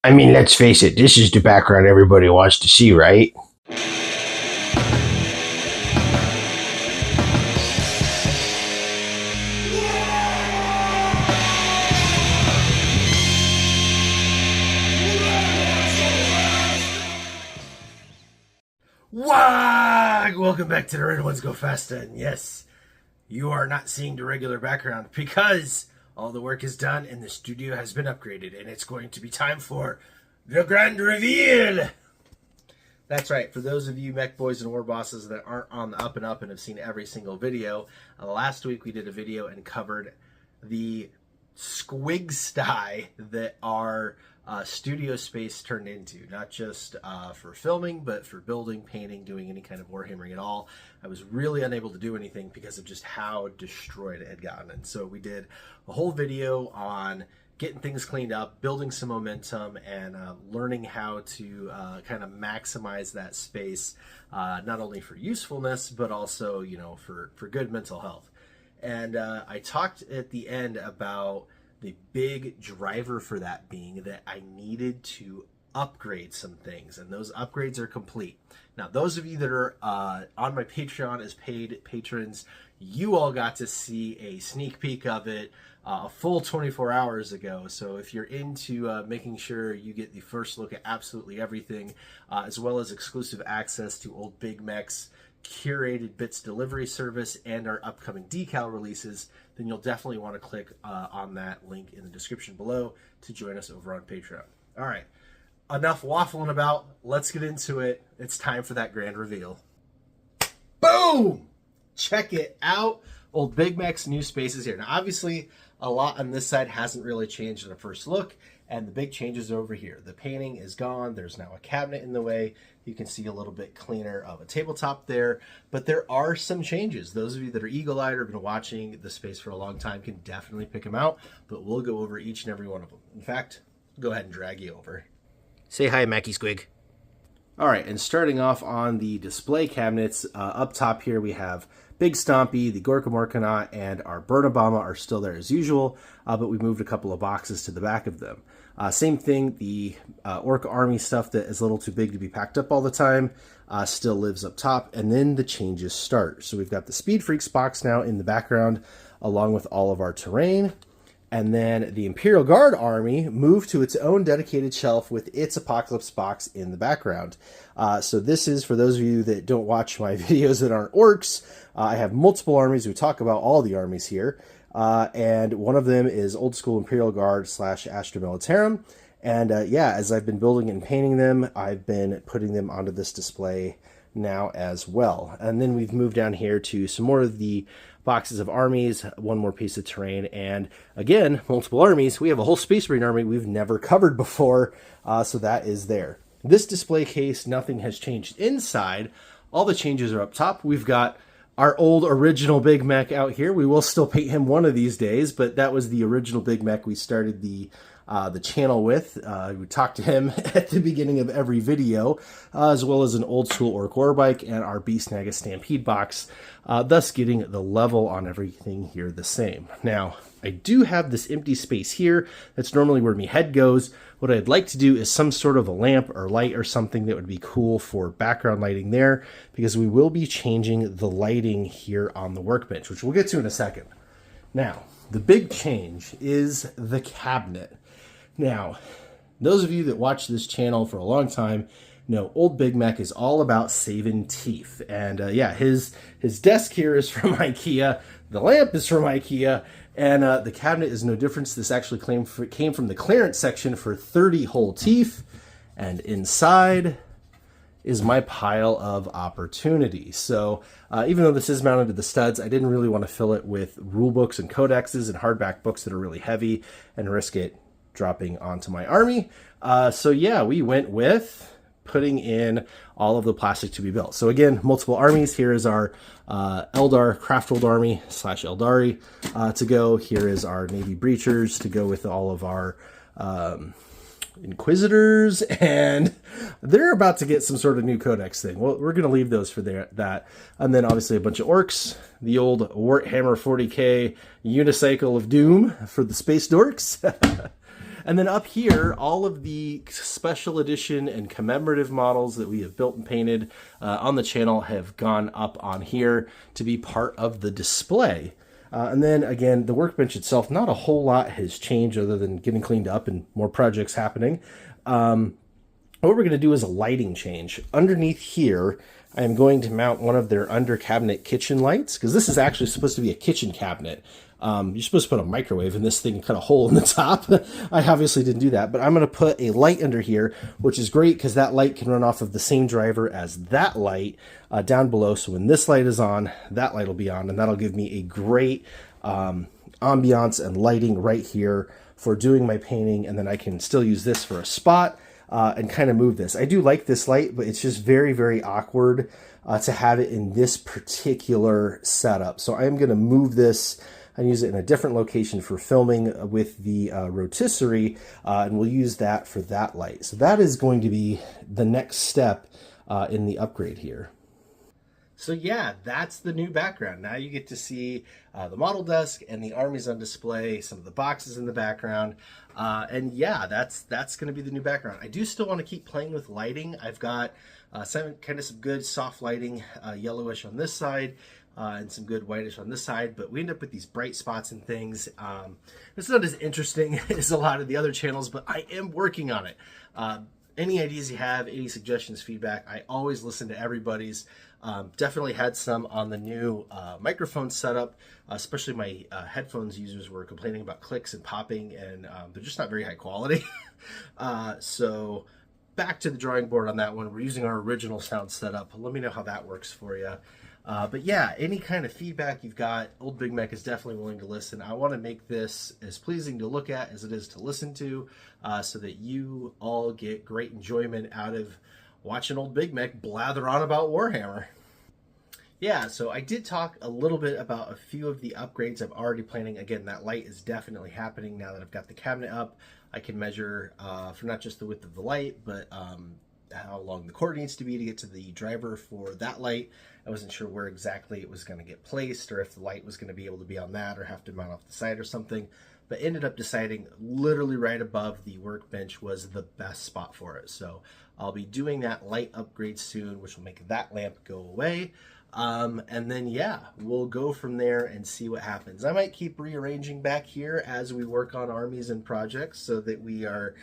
I mean, let's face it, this is the background everybody wants to see, right? Wag! Welcome back to the Red Ones Go Fast, and yes, you are not seeing the regular background because all the work is done and the studio has been upgraded, and it's going to be time for the grand reveal. That's right. For those of you mech boys and war bosses that aren't on the up and up and have seen every single video, last week we did a video and covered the squig sty that our studio space turned into, not just for filming, but for building, painting, doing any kind of warhammering at all. I was really unable to do anything because of just how destroyed it had gotten. And so we did a whole video on getting things cleaned up, building some momentum, and learning how to kind of maximize that space, not only for usefulness, but also, you know, for good mental health. And I talked at the end about the big driver for that being that I needed to upgrade some things, and those upgrades are complete. Now, those of you that are on my Patreon as paid patrons, you all got to see a sneak peek of it a full 24 hours ago. So if you're into making sure you get the first look at absolutely everything, as well as exclusive access to old Big Mek's curated bits delivery service and our upcoming decal releases, then you'll definitely want to click on that link in the description below to join us over on Patreon. All right, enough waffling about. Let's get into it. It's time for that grand reveal. Boom! Check it out. Old Big Mek's new space is here. Now, obviously, a lot on this side hasn't really changed at a first look, and the big changes are over here. The painting is gone. There's now a cabinet in the way. You can see a little bit cleaner of a tabletop there, but there are some changes. Those of you that are eagle-eyed or have been watching the space for a long time can definitely pick them out, but we'll go over each and every one of them. In fact, go ahead and drag you over. Say hi, Mackie Squig. All right, and starting off on the display cabinets, up top here we have Big Stompy, the Gorka Morkanaut, and our Burnabama are still there as usual, but we moved a couple of boxes to the back of them. Same thing, the Orc Army stuff that is a little too big to be packed up all the time still lives up top, and then the changes start. So we've got the Speed Freaks box now in the background, along with all of our terrain. And then the Imperial Guard Army moved to its own dedicated shelf with its Apocalypse box in the background. So this is, for those of you that don't watch my videos that aren't orcs, I have multiple armies. We talk about all the armies here. And one of them is Old School Imperial Guard / Astra Militarum. And yeah, as I've been building and painting them, I've been putting them onto this display now as well. And then we've moved down here to some more of the boxes of armies, one more piece of terrain, and again, multiple armies. We have a whole Space Marine army we've never covered before, so that is there. This display case, nothing has changed inside. All the changes are up top. We've got our old original Big Mek out here. We will still paint him one of these days, but that was the original Big Mek we started the channel with. We talked to him at the beginning of every video, as well as an old school Orc Warbike and our Beast Naga Stampede box, thus getting the level on everything here the same. Now, I do have this empty space here. That's normally where my head goes. What I'd like to do is some sort of a lamp or light or something that would be cool for background lighting there, because we will be changing the lighting here on the workbench, which we'll get to in a second. Now, the big change is the cabinet. Now, those of you that watch this channel for a long time know old Big Mek is all about saving teeth. And yeah, his desk here is from IKEA, the lamp is from IKEA, and the cabinet is no different. This actually came from the clearance section for 30 whole teeth, and inside is my pile of opportunity. So even though this is mounted to the studs, I didn't really want to fill it with rule books and codexes and hardback books that are really heavy and risk it dropping onto my army. So yeah, we went with putting in all of the plastic to be built. So again, multiple armies. Here is our Eldar Craftworld army / Eldari to go. Here is our Navy Breachers to go with all of our Inquisitors, and they're about to get some sort of new codex thing. Well, we're going to leave those for that. And then obviously a bunch of orcs, the old Warhammer 40k unicycle of doom for the space dorks. And then up here, all of the special edition and commemorative models that we have built and painted on the channel have gone up on here to be part of the display. And then again, the workbench itself, not a whole lot has changed other than getting cleaned up and more projects happening. What we're going to do is a lighting change. Underneath here, I am going to mount one of their under cabinet kitchen lights, because this is actually supposed to be a kitchen cabinet. You're supposed to put a microwave in this thing and cut a hole in the top. I obviously didn't do that, but I'm going to put a light under here, which is great because that light can run off of the same driver as that light down below. So when this light is on, that light will be on, and that'll give me a great ambiance and lighting right here for doing my painting, and then I can still use this for a spot and kind of move this. I do like this light, but it's just very, very awkward to have it in this particular setup. So I'm going to move this and use it in a different location for filming with the rotisserie, and we'll use that for that light. So that is going to be the next step in the upgrade here. So yeah, that's the new background. Now you get to see the model desk and the armies on display, some of the boxes in the background. And yeah, that's going to be the new background. I do still want to keep playing with lighting. I've got some good soft lighting, yellowish on this side, and some good whitish on this side, but we end up with these bright spots and things. It's not as interesting as a lot of the other channels, but I am working on it. Any ideas you have, any suggestions, feedback, I always listen to everybody's. Definitely had some on the new microphone setup, especially my headphones users were complaining about clicks and popping, and they're just not very high quality. So back to the drawing board on that one. We're using our original sound setup. Let me know how that works for you. But yeah, any kind of feedback you've got, old Big Mek is definitely willing to listen. I want to make this as pleasing to look at as it is to listen to, so that you all get great enjoyment out of watching old Big Mek blather on about Warhammer. Yeah, so I did talk a little bit about a few of the upgrades I'm already planning. Again, that light is definitely happening now that I've got the cabinet up. I can measure for not just the width of the light, but how long the cord needs to be to get to the driver for that light. I wasn't sure where exactly it was going to get placed, or if the light was going to be able to be on that or have to mount off the side or something, but ended up deciding literally right above the workbench was the best spot for it. So I'll be doing that light upgrade soon, which will make that lamp go away. And then yeah, we'll go from there and see what happens. I might keep rearranging back here as we work on armies and projects so that we are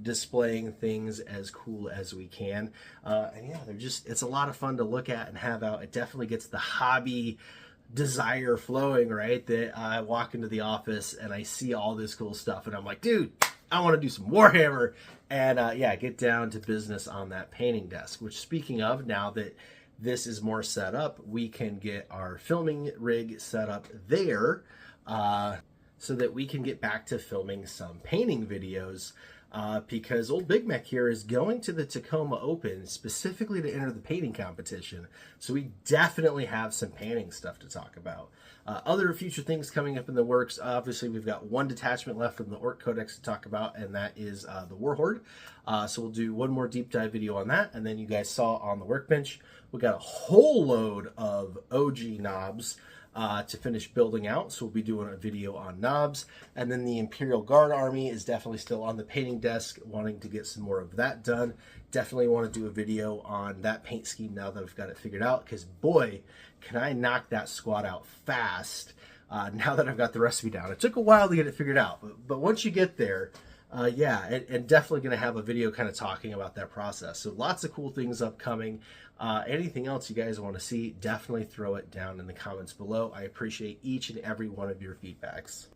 displaying things as cool as we can. And yeah, it's a lot of fun to look at and have out. It definitely gets the hobby desire flowing, right? That I walk into the office and I see all this cool stuff and I'm like, dude, I want to do some Warhammer. And yeah, get down to business on that painting desk, which, speaking of, now that this is more set up, we can get our filming rig set up there so that we can get back to filming some painting videos, because old Big Mek here is going to the Tacoma Open specifically to enter the painting competition. So we definitely have some painting stuff to talk about. Other future things coming up in the works. Obviously, we've got one detachment left from the Orc Codex to talk about, and that is the Warhorde. So we'll do one more deep dive video on that. And then you guys saw on the workbench, we got a whole load of OG knobs to finish building out. So we'll be doing a video on knobs. And then the Imperial Guard Army is definitely still on the painting desk, wanting to get some more of that done. Definitely want to do a video on that paint scheme now that I've got it figured out, because boy, can I knock that squad out fast now that I've got the recipe down. It took a while to get it figured out, but once you get there, yeah, and definitely going to have a video kind of talking about that process. So lots of cool things upcoming. Anything else you guys want to see, definitely throw it down in the comments below. I appreciate each and every one of your feedbacks.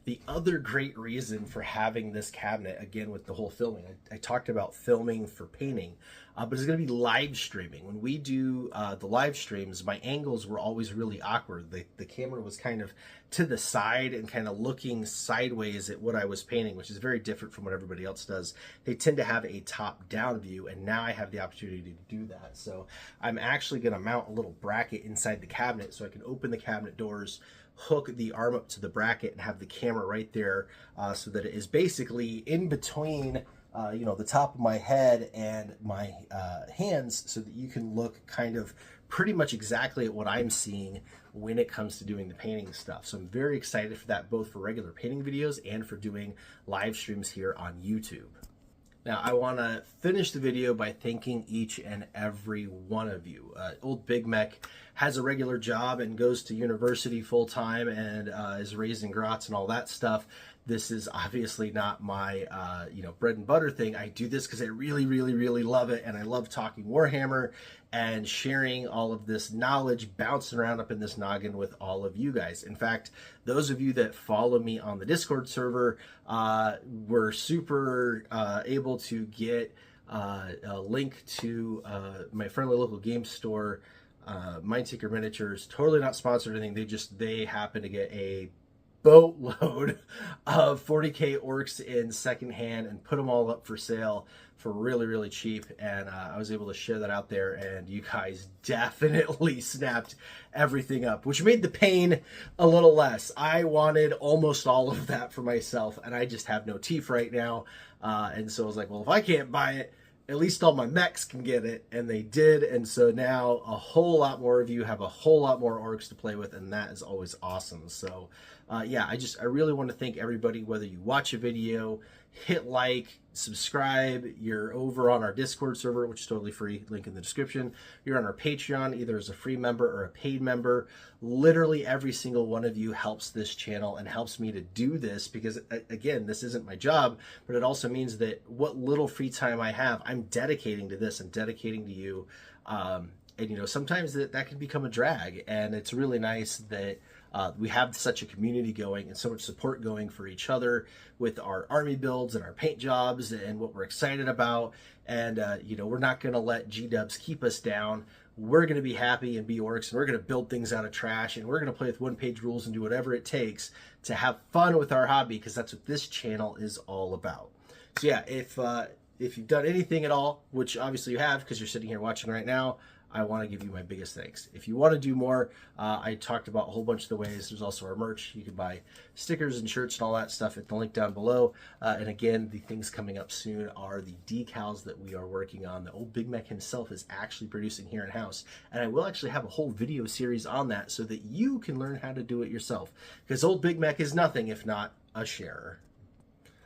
The other great reason for having this cabinet, again with the whole filming, I talked about filming for painting, but it's going to be live streaming. When we do the live streams, my angles were always really awkward. The camera was kind of to the side and kind of looking sideways at what I was painting, which is very different from what everybody else does. They tend to have a top-down view, and now I have the opportunity to do that. So I'm actually going to mount a little bracket inside the cabinet so I can open the cabinet doors, hook the arm up to the bracket, and have the camera right there, so that it is basically in between the top of my head and my hands so that you can look kind of pretty much exactly at what I'm seeing when it comes to doing the painting stuff. So I'm very excited for that, both for regular painting videos and for doing live streams here on YouTube. Now, I want to finish the video by thanking each and every one of you. Old Big Mek has a regular job and goes to university full time and is raising grots and all that stuff. This is obviously not my, bread and butter thing. I do this because I really, really, really love it, and I love talking Warhammer and sharing all of this knowledge bouncing around up in this noggin with all of you guys. In fact, those of you that follow me on the Discord server were super able to get a link to my friendly local game store, Mindseeker Miniatures. Totally not sponsored or anything. They happen to get a boatload of 40k orcs in secondhand and put them all up for sale for really, really cheap, and I was able to share that out there, and you guys definitely snapped everything up, which made the pain a little less. I wanted almost all of that for myself, and I just have no teeth right now, and so I was like, well, if I can't buy it, at least all my mechs can get it, and they did, and so now a whole lot more of you have a whole lot more orcs to play with, and that is always awesome. So yeah, I really want to thank everybody, whether you watch a video, hit like, subscribe, you're over on our Discord server, which is totally free, link in the description, you're on our Patreon, either as a free member or a paid member. Literally every single one of you helps this channel and helps me to do this, because again, this isn't my job, but it also means that what little free time I have, I'm dedicating to this and dedicating to you. And sometimes that can become a drag, and it's really nice that we have such a community going and so much support going for each other with our army builds and our paint jobs and what we're excited about. And, we're not going to let G-dubs keep us down. We're going to be happy and be orcs, and we're going to build things out of trash, and we're going to play with one-page rules and do whatever it takes to have fun with our hobby, because that's what this channel is all about. So yeah, if you've done anything at all, which obviously you have because you're sitting here watching right now, I want to give you my biggest thanks. If you want to do more, I talked about a whole bunch of the ways. There's also our merch. You can buy stickers and shirts and all that stuff at the link down below. And again, the things coming up soon are the decals that we are working on. The old Big Mek himself is actually producing here in-house. And I will actually have a whole video series on that so that you can learn how to do it yourself. Because old Big Mek is nothing if not a sharer.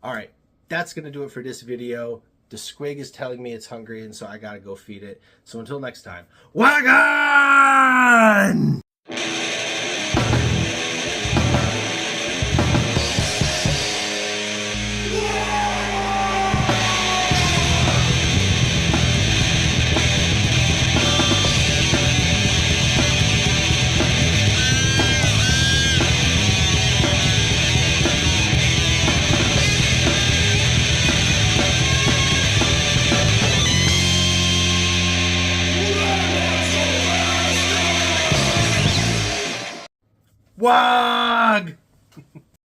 All right, that's going to do it for this video. The squig is telling me it's hungry, and so I gotta go feed it. So until next time, wagon! Wag!